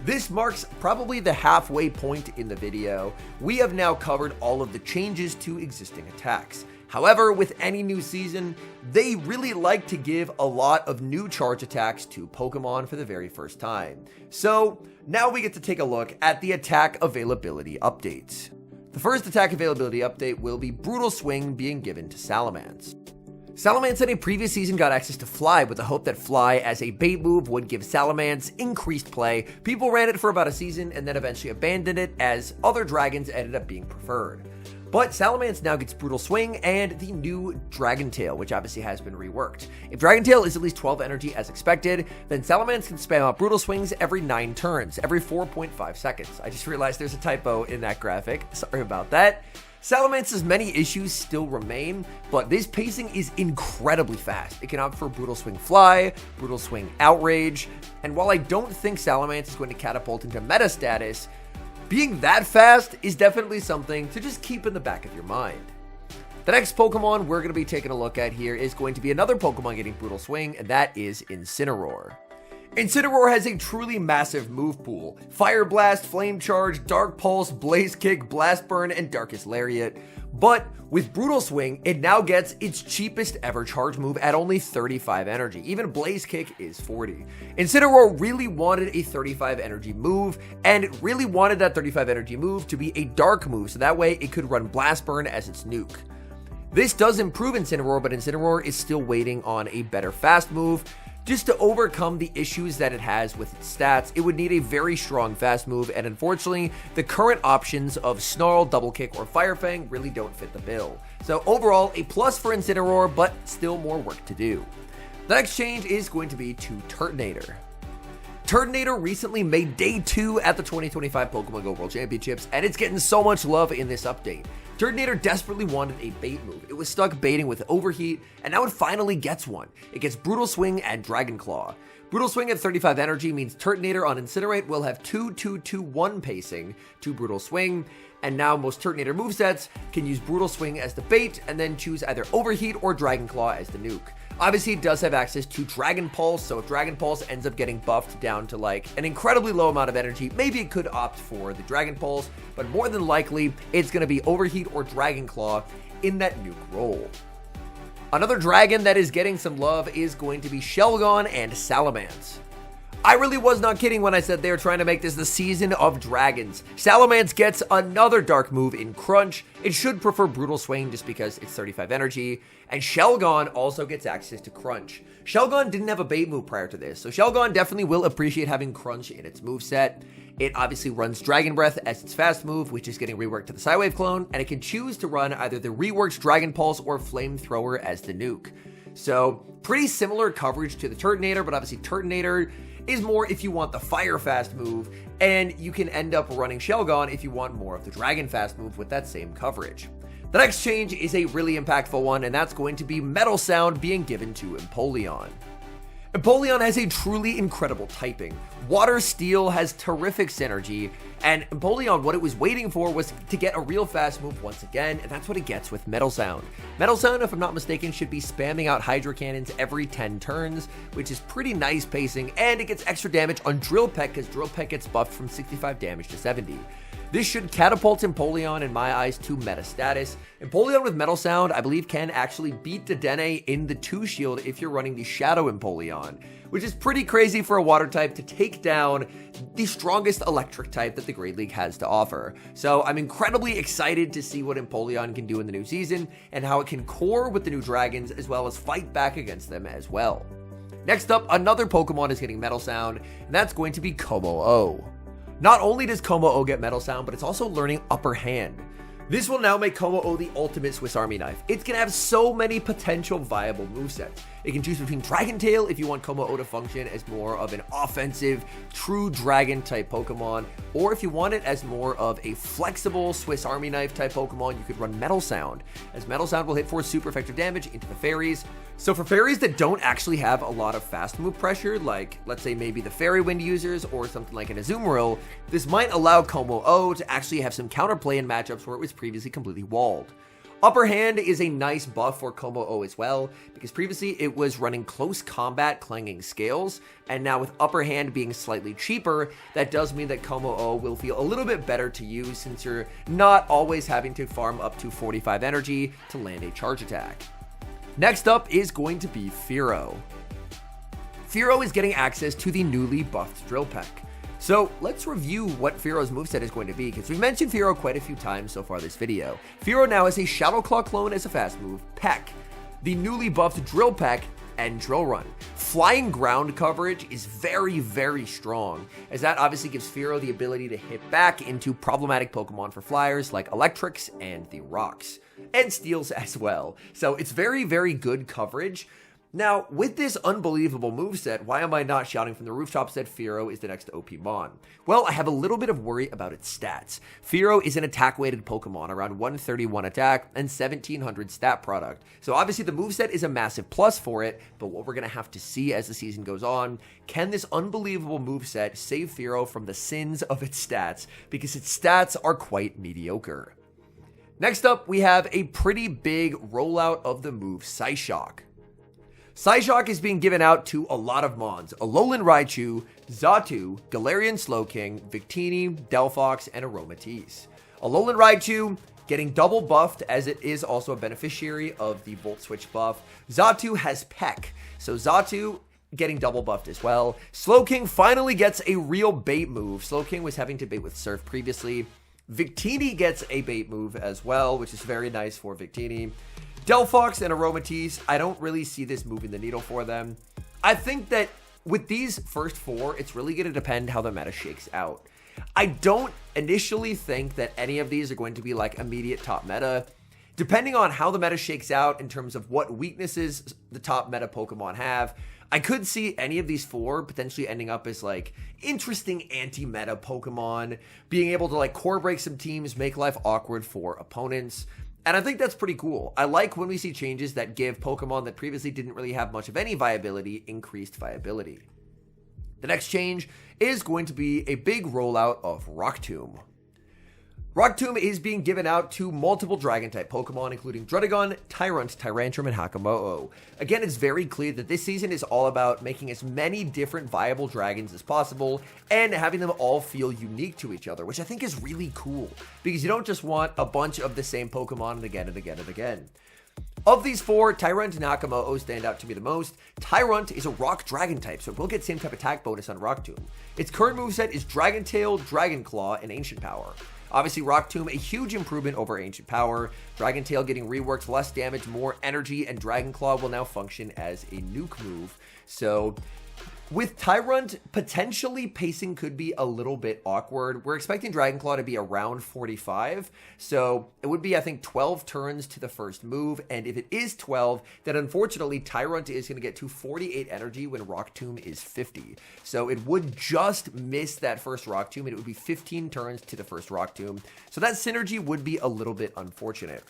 This marks probably the halfway point in the video. We have now covered all of the changes to existing attacks. However, with any new season, they really like to give a lot of new charge attacks to Pokemon for the very first time. So now we get to take a look at the attack availability updates. The first attack availability update will be Brutal Swing being given to Salamence. Salamence in a previous season got access to Fly with the hope that Fly as a bait move would give Salamence increased play. People ran it for about a season and then eventually abandoned it, as other dragons ended up being preferred. But Salamence now gets Brutal Swing and the new Dragon Tail, which obviously has been reworked. If Dragon Tail is at least 12 energy as expected, then Salamence can spam out Brutal Swings every 9 turns, every 4.5 seconds. I just realized there's a typo in that graphic. Sorry about that. Salamance's many issues still remain, but this pacing is incredibly fast. It can opt for Brutal Swing Fly, Brutal Swing Outrage, and while I don't think Salamence is going to catapult into meta status, being that fast is definitely something to just keep in the back of your mind. The next Pokemon we're going to be taking a look at here is going to be another Pokemon getting Brutal Swing, and that is Incineroar. Incineroar has a truly massive move pool: Fire Blast, Flame Charge, Dark Pulse, Blaze Kick, Blast Burn, and Darkest Lariat. But with Brutal Swing, it now gets its cheapest ever charge move at only 35 energy. Even Blaze Kick is 40. Incineroar really wanted a 35 energy move, and it really wanted that 35 energy move to be a dark move, so that way it could run Blast Burn as its nuke. This does improve Incineroar, but Incineroar is still waiting on a better fast move. Just to overcome the issues that it has with its stats, it would need a very strong fast move, and unfortunately, the current options of Snarl, Double Kick, or Fire Fang really don't fit the bill. So overall, a plus for Incineroar, but still more work to do. The next change is going to be to Turtonator. Turtonator recently made Day 2 at the 2025 Pokemon Go World Championships, and it's getting so much love in this update. Turtonator desperately wanted a bait move. It was stuck baiting with Overheat, and now it finally gets one. It gets Brutal Swing and Dragon Claw. Brutal Swing at 35 energy means Turtonator on Incinerate will have 2-2-2-1 pacing to Brutal Swing, and now most Turtonator movesets can use Brutal Swing as the bait and then choose either Overheat or Dragon Claw as the nuke. Obviously, it does have access to Dragon Pulse, so if Dragon Pulse ends up getting buffed down to like an incredibly low amount of energy, maybe it could opt for the Dragon Pulse, but more than likely, it's going to be Overheat or Dragon Claw in that nuke role. Another dragon that is getting some love is going to be Shelgon and Salamence. I really was not kidding when I said they were trying to make this the season of dragons. Salamence gets another dark move in Crunch. It should prefer Brutal Swing just because it's 35 energy. And Shelgon also gets access to Crunch. Shelgon didn't have a bait move prior to this, so Shelgon definitely will appreciate having Crunch in its moveset. It obviously runs Dragon Breath as its fast move, which is getting reworked to the Psywave clone, and it can choose to run either the reworked Dragon Pulse or Flamethrower as the nuke. So, pretty similar coverage to the Turtonator, but obviously Turtonator is more if you want the Fire Fast move, and you can end up running Shelgon if you want more of the Dragon Fast move with that same coverage. The next change is a really impactful one, and that's going to be Metal Sound being given to Empoleon. Empoleon has a truly incredible typing. Water Steel has terrific synergy, and Empoleon, what it was waiting for was to get a real fast move once again, and that's what it gets with Metal Sound. Metal Sound, if I'm not mistaken, should be spamming out Hydro Cannons every 10 turns, which is pretty nice pacing, and it gets extra damage on Drill Peck because Drill Peck gets buffed from 65 damage to 70. This should catapult Empoleon, in my eyes, to meta status. Empoleon with Metal Sound, I believe, can actually beat Dedenne in the 2-shield if you're running the Shadow Empoleon, which is pretty crazy for a water type to take down the strongest electric type that the Great League has to offer. So I'm incredibly excited to see what Empoleon can do in the new season and how it can core with the new dragons as well as fight back against them as well. Next up, another Pokemon is getting Metal Sound, and that's going to be Como-O. Not only does Como-O get Metal Sound, but it's also learning Upper Hand. This will now make Como-O the ultimate Swiss Army knife. It's going to have so many potential viable movesets. It can choose between Dragon Tail if you want Como-O to function as more of an offensive, true dragon type Pokemon, or if you want it as more of a flexible Swiss Army knife type Pokemon, you could run Metal Sound, as Metal Sound will hit for super effective damage into the fairies. So for fairies that don't actually have a lot of fast move pressure, like let's say maybe the Fairy Wind users or something like an Azumarill, this might allow Como-O to actually have some counterplay in matchups where it was previously completely walled. Upper Hand is a nice buff for Como-O as well, because previously it was running Close Combat Clanging Scales, and now with Upper Hand being slightly cheaper, that does mean that Como-O will feel a little bit better to use since you're not always having to farm up to 45 energy to land a charge attack. Next up is going to be Fearow. Fearow is getting access to the newly buffed Drill Peck. So let's review what Fearow's moveset is going to be, because we've mentioned Fearow quite a few times so far this video. Fearow now has a Shadow Claw clone as a fast move, Peck, the newly buffed Drill Peck, and Drill Run. Flying ground coverage is very, very strong, as that obviously gives Fearow the ability to hit back into problematic Pokemon for flyers like Electrics and the Rocks, and Steels as well. So it's very, very good coverage. Now, with this unbelievable moveset, why am I not shouting from the rooftops that Fearow is the next OP Mon? Well, I have a little bit of worry about its stats. Fearow is an attack-weighted Pokemon, around 131 attack and 1700 stat product. So obviously the moveset is a massive plus for it, but what we're going to have to see as the season goes on, can this unbelievable moveset save Fearow from the sins of its stats? Because its stats are quite mediocre. Next up, we have a pretty big rollout of the move Psyshock. Psyshock is being given out to a lot of Mons: Alolan Raichu, Xatu, Galarian Slowking, Victini, Delphox, and Aromatisse. Alolan Raichu getting double buffed as it is also a beneficiary of the Volt Switch buff. Xatu has Peck, so Xatu getting double buffed as well. Slowking finally gets a real bait move. Slowking was having to bait with Surf previously. Victini gets a bait move as well, which is very nice for Victini. Delphox and Aromatisse, I don't really see this moving the needle for them. I think that with these first four, it's really going to depend how the meta shakes out. I don't initially think that any of these are going to be like immediate top meta. Depending on how the meta shakes out in terms of what weaknesses the top meta Pokemon have, I could see any of these four potentially ending up as like interesting anti-meta Pokemon, being able to like core break some teams, make life awkward for opponents. And I think that's pretty cool. I like when we see changes that give Pokemon that previously didn't really have much of any viability increased viability. The next change is going to be a big rollout of Rock Tomb. Rock Tomb is being given out to multiple Dragon-type Pokemon, including Druddigon, Tyrunt, Tyrantrum, and Hakamo-o. Again, it's very clear that this season is all about making as many different viable dragons as possible and having them all feel unique to each other, which I think is really cool, because you don't just want a bunch of the same Pokemon again and again and again. Of these four, Tyrunt and Hakamo'o stand out to me the most. Tyrunt is a Rock Dragon type, so it will get same type attack bonus on Rock Tomb. Its current moveset is Dragon Tail, Dragon Claw, and Ancient Power. Obviously, Rock Tomb, a huge improvement over Ancient Power. Dragon Tail getting reworked, less damage, more energy, and Dragon Claw will now function as a nuke move. So, with Tyrunt, potentially pacing could be a little bit awkward. We're expecting Dragon Claw to be around 45, so it would be, I think, 12 turns to the first move, and if it is 12, then unfortunately Tyrunt is going to get to 48 energy when Rock Tomb is 50. So it would just miss that first Rock Tomb, and it would be 15 turns to the first Rock Tomb. So that synergy would be a little bit unfortunate.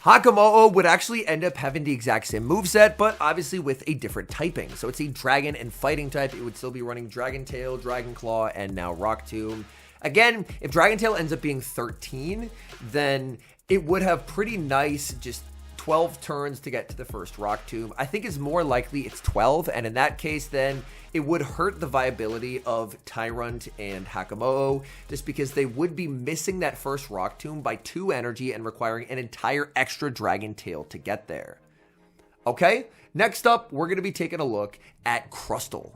Hakamo'o would actually end up having the exact same moveset, but obviously with a different typing. So it's a dragon and fighting type. It would still be running Dragon Tail, Dragon Claw, and now Rock Tomb. Again, if Dragon Tail ends up being 13, then it would have pretty nice just 12 turns to get to the first Rock Tomb. I think it's more likely it's 12, and in that case, then it would hurt the viability of Tyrunt and Hakamo'o just because they would be missing that first Rock Tomb by 2 energy and requiring an entire extra Dragon Tail to get there. Okay, next up, we're going to be taking a look at Crustle.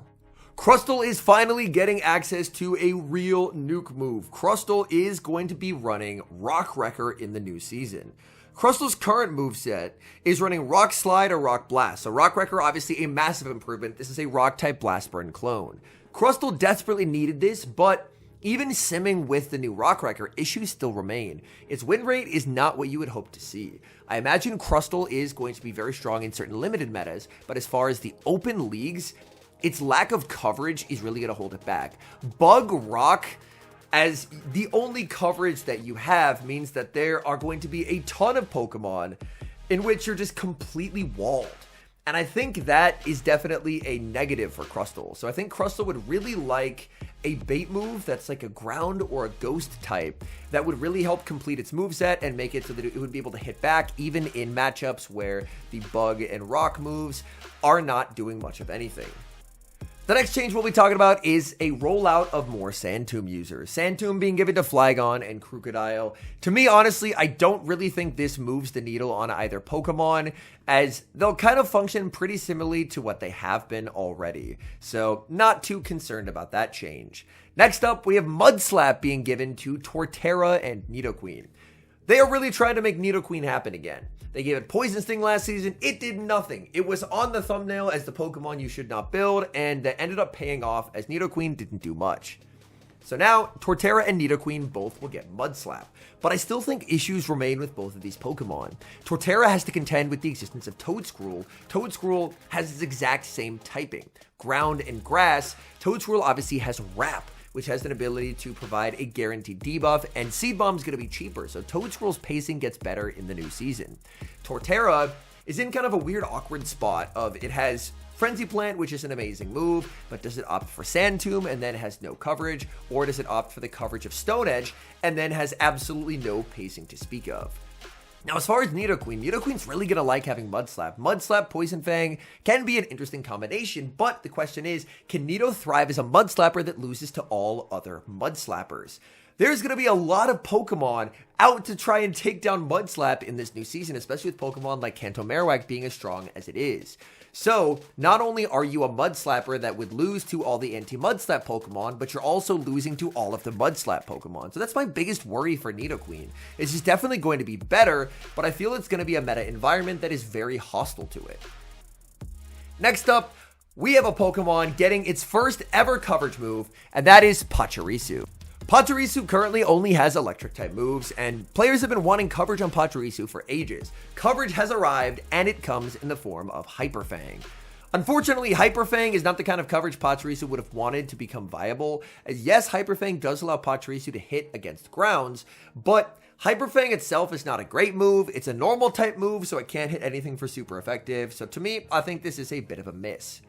Crustle is finally getting access to a real nuke move. Crustle is going to be running Rock Wrecker in the new season. Crustle's current moveset is running Rock Slide or Rock Blast. So Rock Wrecker, obviously a massive improvement. This is a Rock-type Blast Burn clone. Crustle desperately needed this, but even simming with the new Rock Wrecker, issues still remain. Its win rate is not what you would hope to see. I imagine Crustle is going to be very strong in certain limited metas, but as far as the open leagues, its lack of coverage is really going to hold it back. Bug Rock as the only coverage that you have means that there are going to be a ton of Pokemon in which you're just completely walled. And I think that is definitely a negative for Crustle. So I think Crustle would really like a bait move that's like a ground or a ghost type that would really help complete its moveset and make it so that it would be able to hit back even in matchups where the bug and rock moves are not doing much of anything. The next change we'll be talking about is a rollout of more Sandtomb users. Sandtomb being given to Flygon and Crocodile. To me, honestly, I don't really think this moves the needle on either Pokemon, as they'll kind of function pretty similarly to what they have been already. So, not too concerned about that change. Next up, we have Mudslap being given to Torterra and Nidoqueen. They are really trying to make Nidoqueen happen again. They gave it Poison Sting last season. It did nothing. It was on the thumbnail as the Pokemon you should not build, and that ended up paying off as Nidoqueen didn't do much. So now, Torterra and Nidoqueen both will get Mudslap. But I still think issues remain with both of these Pokemon. Torterra has to contend with the existence of Toedscruel. Toedscruel has its exact same typing. Ground and Grass. Toedscruel obviously has Wrap, which has an ability to provide a guaranteed debuff, and Seed Bomb's going to be cheaper, so Toedscruel's pacing gets better in the new season. Torterra is in kind of a weird, awkward spot of it has Frenzy Plant, which is an amazing move, but does it opt for Sand Tomb and then has no coverage, or does it opt for the coverage of Stone Edge and then has absolutely no pacing to speak of? Now, as far as Nidoqueen, Nidoqueen's really going to like having Mudslap. Mudslap, Poison Fang can be an interesting combination, but the question is, can Nido thrive as a Mudslapper that loses to all other Mudslappers? There's going to be a lot of Pokemon out to try and take down Mudslap in this new season, especially with Pokemon like Kanto Marowak being as strong as it is. So, not only are you a Mudslapper that would lose to all the anti-Mudslap Pokemon, but you're also losing to all of the Mudslap Pokemon. So that's my biggest worry for Nidoqueen. It's just definitely going to be better, but I feel it's going to be a meta environment that is very hostile to it. Next up, we have a Pokemon getting its first ever coverage move, and that is Pachirisu. Pachirisu currently only has electric type moves, and players have been wanting coverage on Pachirisu for ages. Coverage has arrived, and it comes in the form of Hyper Fang. Unfortunately, Hyper Fang is not the kind of coverage Pachirisu would have wanted to become viable, as yes, Hyper Fang does allow Pachirisu to hit against grounds, but Hyper Fang itself is not a great move. It's a normal type move, so it can't hit anything for super effective, so to me, I think this is a bit of a miss.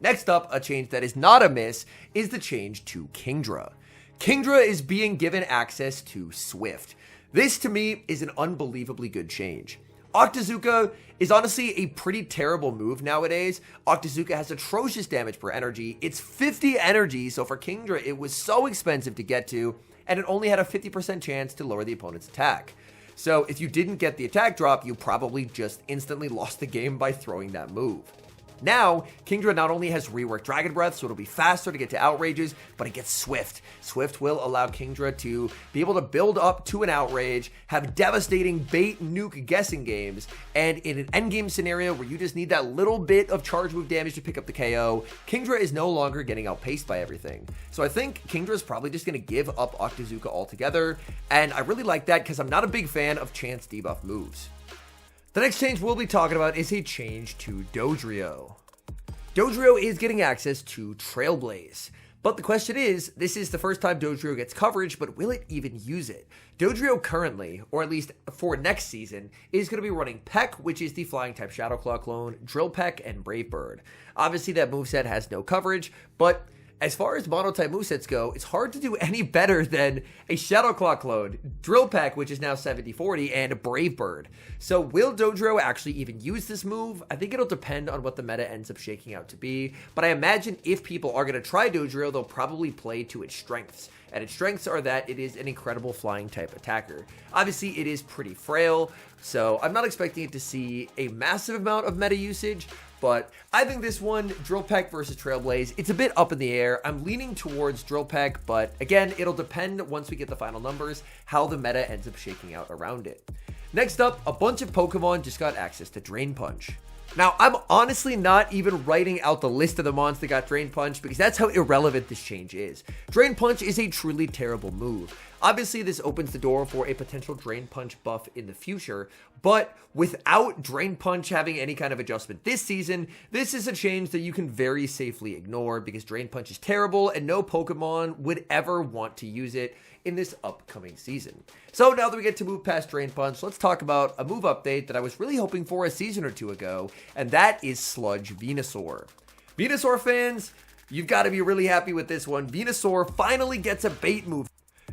Next up, a change that is not a miss is the change to Kingdra. Kingdra is being given access to Swift. This, to me, is an unbelievably good change. Octazooka is honestly a pretty terrible move nowadays. Octazooka has atrocious damage per energy. It's 50 energy, so for Kingdra, it was so expensive to get to, and it only had a 50% chance to lower the opponent's attack. So if you didn't get the attack drop, you probably just instantly lost the game by throwing that move. Now, Kingdra not only has reworked Dragon Breath, so it'll be faster to get to Outrages, but it gets Swift. Swift will allow Kingdra to be able to build up to an Outrage, have devastating bait nuke guessing games, and in an endgame scenario where you just need that little bit of charge move damage to pick up the KO, Kingdra is no longer getting outpaced by everything. So I think Kingdra is probably just going to give up Octazooka altogether, and I really like that because I'm not a big fan of chance debuff moves. The next change we'll be talking about is a change to Dodrio. Dodrio is getting access to Trailblaze. But the question is, this is the first time Dodrio gets coverage, but will it even use it? Dodrio currently, or at least for next season, is going to be running Peck, which is the flying type Shadow Claw clone, Drill Peck, and Brave Bird. Obviously that moveset has no coverage, but as far as mono-type movesets go, it's hard to do any better than a Shadow Claw clone, Drill Peck, which is now 70-40, and Brave Bird. So will Dodrio actually even use this move? I think it'll depend on what the meta ends up shaking out to be, but I imagine if people are going to try Dodrio, they'll probably play to its strengths. And its strengths are that it is an incredible flying type attacker. Obviously, it is pretty frail, so I'm not expecting it to see a massive amount of meta usage, but I think this one, Drill Peck versus Trailblaze, it's a bit up in the air. I'm leaning towards Drill Peck, but again, it'll depend once we get the final numbers, how the meta ends up shaking out around it. Next up, a bunch of Pokemon just got access to Drain Punch. Now, I'm honestly not even writing out the list of the mons that got Drain Punch because that's how irrelevant this change is. Drain Punch is a truly terrible move. Obviously, this opens the door for a potential Drain Punch buff in the future, but without Drain Punch having any kind of adjustment this season, this is a change that you can very safely ignore because Drain Punch is terrible and no Pokemon would ever want to use it in this upcoming season. So now that we get to move past Drain Punch, let's talk about a move update that I was really hoping for a season or two ago, and that is Sludge Venusaur. Venusaur fans, you've got to be really happy with this one. Venusaur finally gets a bait move.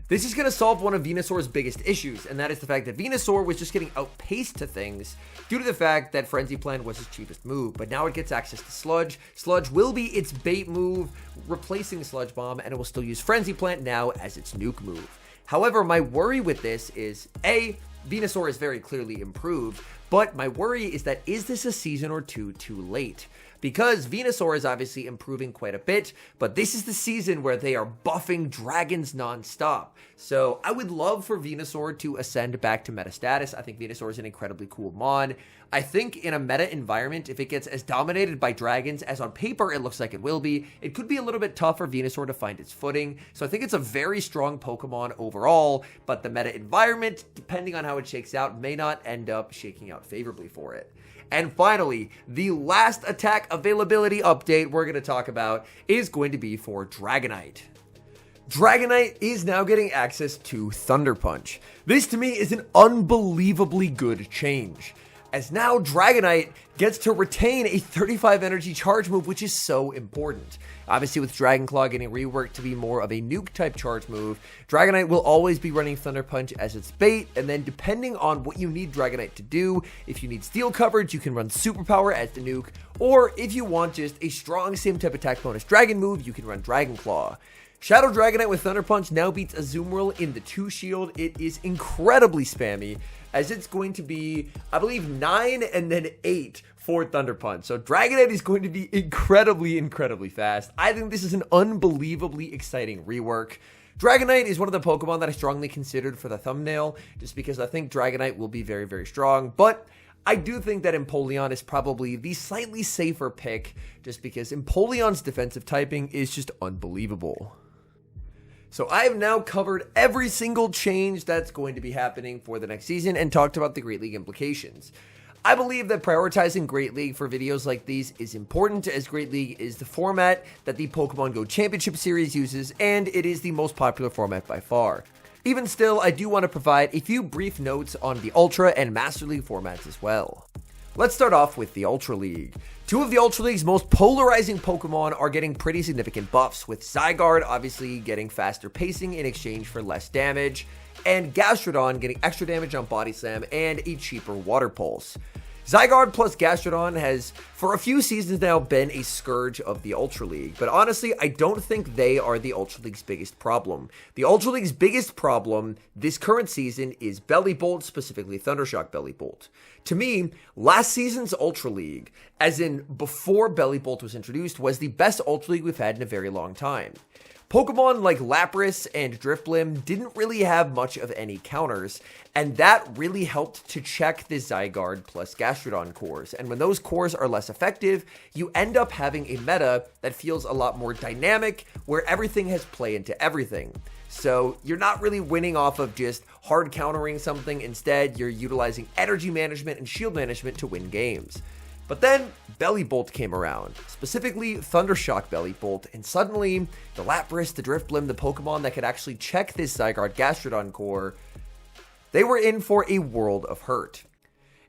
This is going to solve one of Venusaur's biggest issues, and that is the fact that Venusaur was just getting outpaced to things due to the fact that Frenzy Plant was his cheapest move, but now it gets access to Sludge. Sludge will be its bait move, replacing Sludge Bomb, and it will still use Frenzy Plant now as its nuke move. However, my worry with this is, A, Venusaur is very clearly improved, but my worry is that is this a season or two too late? Because Venusaur is obviously improving quite a bit, but this is the season where they are buffing dragons non-stop. So I would love for Venusaur to ascend back to meta status. I think Venusaur is an incredibly cool mon. I think in a meta environment, if it gets as dominated by dragons as on paper it looks like it will be, it could be a little bit tough for Venusaur to find its footing. So I think it's a very strong Pokemon overall, but the meta environment, depending on how it shakes out, may not end up shaking out favorably for it. And finally, the last attack availability update we're going to talk about is going to be for Dragonite. Dragonite is now getting access to Thunder Punch. This to me is an unbelievably good change, as now Dragonite gets to retain a 35 energy charge move, which is so important. Obviously, with Dragon Claw getting reworked to be more of a nuke type charge move, Dragonite will always be running Thunder Punch as its bait, and then depending on what you need Dragonite to do, if you need steel coverage, you can run Superpower as the nuke, or if you want just a strong same type attack bonus dragon move, you can run Dragon Claw. Shadow Dragonite with Thunder Punch now beats Azumarill in the 2 shield. It is incredibly spammy, as it's going to be, I believe, 9 and then 8 for Thunder Punch. So Dragonite is going to be incredibly fast. I think this is an unbelievably exciting rework. Dragonite is one of the Pokemon that I strongly considered for the thumbnail, just because I think Dragonite will be very strong, but I do think that Empoleon is probably the slightly safer pick, just because Empoleon's defensive typing is just unbelievable. So I have now covered every single change that's going to be happening for the next season and talked about the Great League implications. I believe that prioritizing Great League for videos like these is important, as Great League is the format that the Pokemon Go Championship Series uses, and it is the most popular format by far. Even still, I do want to provide a few brief notes on the Ultra and Master League formats as well. Let's start off with the Ultra League. 2 of the Ultra League's most polarizing Pokemon are getting pretty significant buffs, with Zygarde obviously getting faster pacing in exchange for less damage, and Gastrodon getting extra damage on Body Slam and a cheaper Water Pulse. Zygarde plus Gastrodon has, for a few seasons now, been a scourge of the Ultra League, but honestly, I don't think they are the Ultra League's biggest problem. The Ultra League's biggest problem this current season is Bellibolt, specifically Thundershock Bellibolt. To me, last season's Ultra League, as in before Bellibolt was introduced, was the best Ultra League we've had in a very long time. Pokemon like Lapras and Drifblim didn't really have much of any counters, and that really helped to check the Zygarde plus Gastrodon cores. And when those cores are less effective, you end up having a meta that feels a lot more dynamic, where everything has play into everything. So you're not really winning off of just hard countering something. Instead, you're utilizing energy management and shield management to win games. But then Bellibolt came around, specifically Thundershock Bellibolt, and suddenly the Lapras, the Drifblim, the Pokemon that could actually check this Zygarde Gastrodon core, they were in for a world of hurt.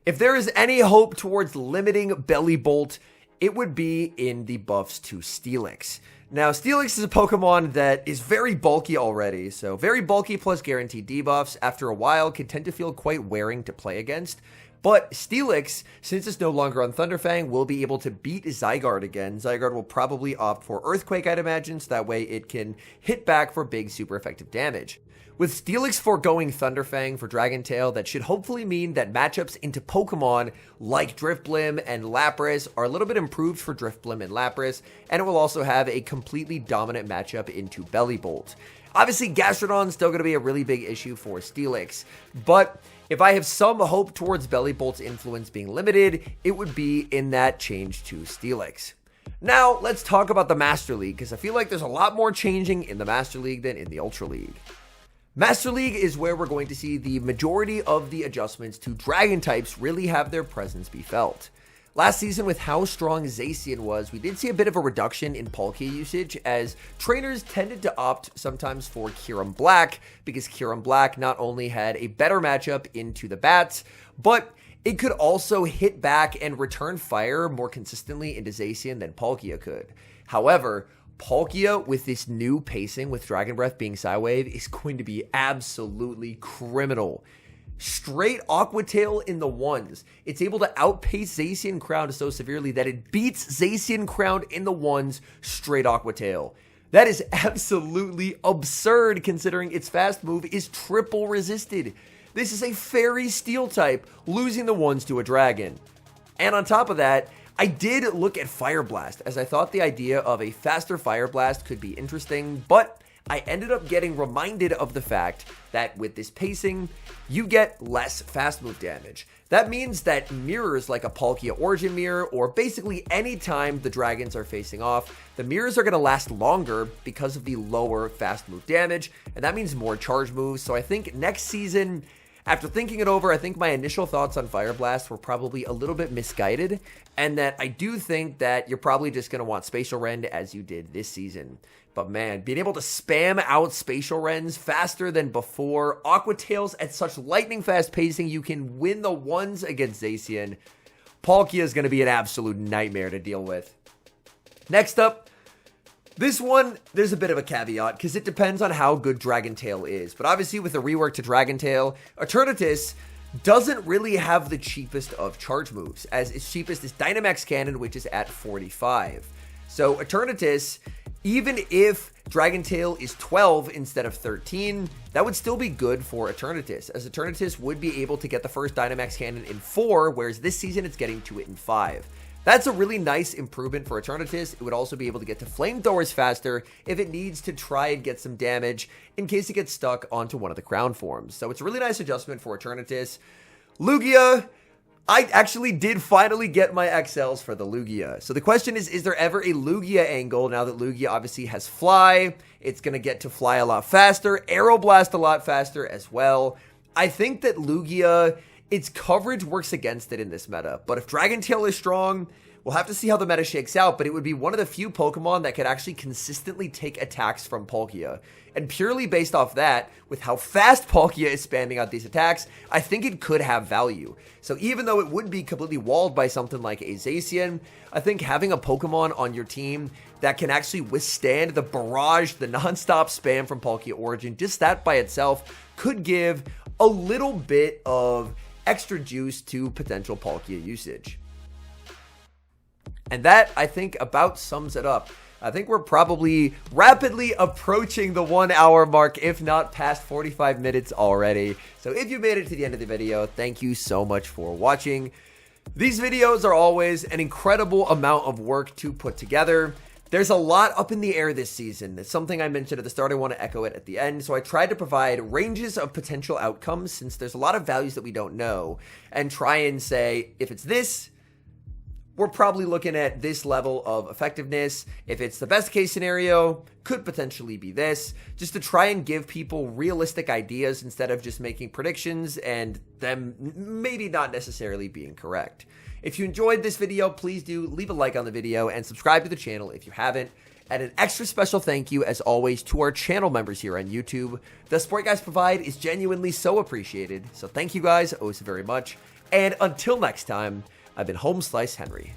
If there is any hope towards limiting Bellibolt, it would be in the buffs to Steelix. Now, Steelix is a Pokemon that is very bulky already, so very bulky plus guaranteed debuffs after a while can tend to feel quite wearing to play against. But Steelix, since it's no longer on Thunderfang, will be able to beat Zygarde again. Zygarde will probably opt for Earthquake, I'd imagine, so that way it can hit back for big, super effective damage. With Steelix foregoing Thunderfang for Dragon Tail, that should hopefully mean that matchups into Pokemon like Drifblim and Lapras are a little bit improved for Drifblim and Lapras, and it will also have a completely dominant matchup into Bellibolt. Obviously, Gastrodon's still going to be a really big issue for Steelix, but if I have some hope towards Bellibolt's influence being limited, it would be in that change to Steelix. Now, let's talk about the Master League, because I feel like there's a lot more changing in the Master League than in the Ultra League. Master League is where we're going to see the majority of the adjustments to Dragon types really have their presence be felt. Last season, with how strong Zacian was, we did see a bit of a reduction in Palkia usage, as trainers tended to opt sometimes for Kyurem Black, because Kyurem Black not only had a better matchup into the bats, but it could also hit back and return fire more consistently into Zacian than Palkia could. However, Palkia, with this new pacing with Dragon Breath being Psywave, is going to be absolutely criminal. Straight Aqua Tail in the ones. It's able to outpace Zacian Crown so severely that it beats Zacian Crown in the ones straight Aqua Tail. That is absolutely absurd considering its fast move is triple resisted. This is a Fairy Steel type losing the ones to a dragon. And on top of that, I did look at Fire Blast, as I thought the idea of a faster Fire Blast could be interesting, but I ended up getting reminded of the fact that with this pacing, you get less fast move damage. That means that mirrors like a Palkia Origin Mirror, or basically any time the dragons are facing off, the mirrors are going to last longer because of the lower fast move damage, and that means more charge moves. So I think next season, after thinking it over, I think my initial thoughts on Fire Blast were probably a little bit misguided, and that I do think that you're probably just going to want Spatial Rend as you did this season. But man, being able to spam out Spatial Rends faster than before, Aqua Tails at such lightning fast pacing, you can win the ones against Zacian. Palkia is going to be an absolute nightmare to deal with. Next up, this one, there's a bit of a caveat, because it depends on how good Dragon Tail is. But obviously with the rework to Dragon Tail, Eternatus doesn't really have the cheapest of charge moves, as its cheapest is Dynamax Cannon, which is at 45. So Eternatus, even if Dragon Tail is 12 instead of 13, that would still be good for Eternatus, as Eternatus would be able to get the first Dynamax Cannon in 4, whereas this season it's getting to it in 5. That's a really nice improvement for Eternatus. It would also be able to get to Flamethrowers faster if it needs to try and get some damage in case it gets stuck onto one of the crown forms. So it's a really nice adjustment for Eternatus. Lugia, I actually did finally get my XLs for the Lugia. So the question is there ever a Lugia angle now that Lugia obviously has Fly? It's going to get to Fly a lot faster, Aeroblast a lot faster as well. I think that Lugia, its coverage works against it in this meta, but if Dragon Tail is strong, we'll have to see how the meta shakes out, but it would be one of the few Pokemon that could actually consistently take attacks from Palkia. And purely based off that, with how fast Palkia is spamming out these attacks, I think it could have value. So even though it would be completely walled by something like a Zacian, I think having a Pokemon on your team that can actually withstand the barrage, the non-stop spam from Palkia Origin, just that by itself could give a little bit of extra juice to potential Palkia usage. And that, I think, about sums it up. I think we're probably rapidly approaching the 1 hour mark, if not past 45 minutes already. So if you made it to the end of the video, thank you so much for watching. These videos are always an incredible amount of work to put together. There's a lot up in the air this season. It's something I mentioned at the start. I want to echo it at the end. So I tried to provide ranges of potential outcomes since there's a lot of values that we don't know, and try and say, if it's this, we're probably looking at this level of effectiveness. If it's the best case scenario, could potentially be this, just to try and give people realistic ideas instead of just making predictions and them maybe not necessarily being correct. If you enjoyed this video, please do leave a like on the video and subscribe to the channel if you haven't. And an extra special thank you, as always, to our channel members here on YouTube. The support you guys provide is genuinely so appreciated. So thank you guys oh so very much. And until next time, I've been HomeSliceHenry.